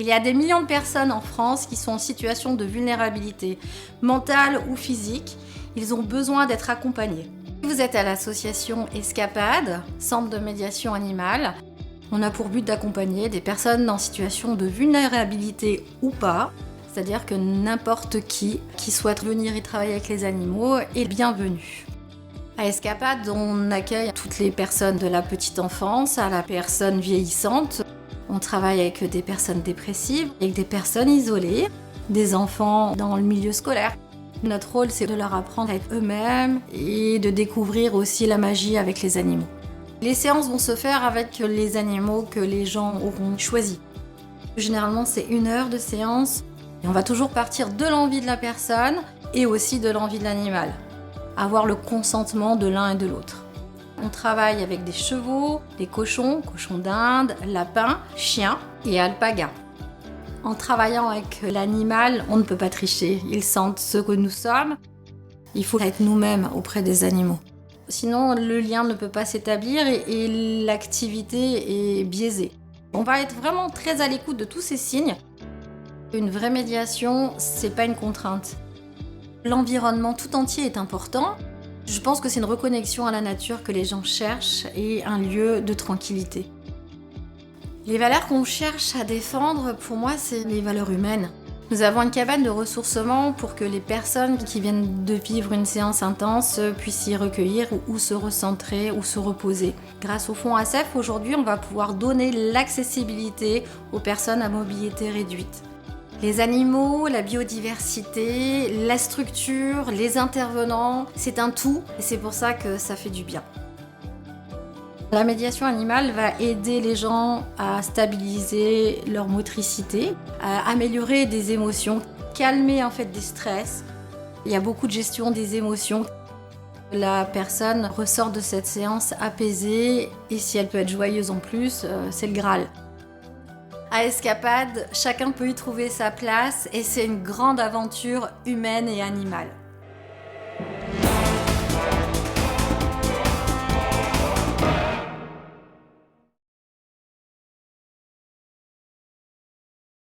y a des millions de personnes en France qui sont en situation de vulnérabilité mentale ou physique. Ils ont besoin d'être accompagnés. Vous êtes à l'association Escapade, centre de médiation animale. On a pour but d'accompagner des personnes en situation de vulnérabilité ou pas. C'est-à-dire que n'importe qui souhaite venir y travailler avec les animaux est bienvenu. À Escapade, on accueille toutes les personnes de la petite enfance à la personne vieillissante. On travaille avec des personnes dépressives, avec des personnes isolées, des enfants dans le milieu scolaire. Notre rôle, c'est de leur apprendre à être eux-mêmes et de découvrir aussi la magie avec les animaux. Les séances vont se faire avec les animaux que les gens auront choisis. Généralement, c'est 1 heure de séance. Et on va toujours partir de l'envie de la personne et aussi de l'envie de l'animal. Avoir le consentement de l'un et de l'autre. On travaille avec des chevaux, des cochons d'Inde, lapins, chiens et alpagas. En travaillant avec l'animal, on ne peut pas tricher. Ils sentent ce que nous sommes. Il faut être nous-mêmes auprès des animaux. Sinon, le lien ne peut pas s'établir et l'activité est biaisée. On va être vraiment très à l'écoute de tous ces signes. Une vraie médiation, c'est pas une contrainte. L'environnement tout entier est important. Je pense que c'est une reconnexion à la nature que les gens cherchent et un lieu de tranquillité. Les valeurs qu'on cherche à défendre, pour moi, c'est les valeurs humaines. Nous avons une cabane de ressourcement pour que les personnes qui viennent de vivre une séance intense puissent s'y recueillir ou se recentrer ou se reposer. Grâce au fonds ASEF, aujourd'hui, on va pouvoir donner l'accessibilité aux personnes à mobilité réduite. Les animaux, la biodiversité, la structure, les intervenants, c'est un tout et c'est pour ça que ça fait du bien. La médiation animale va aider les gens à stabiliser leur motricité, à améliorer des émotions, calmer en fait des stress. Il y a beaucoup de gestion des émotions. La personne ressort de cette séance apaisée et si elle peut être joyeuse en plus, c'est le Graal. À Escapade, chacun peut y trouver sa place et c'est une grande aventure humaine et animale.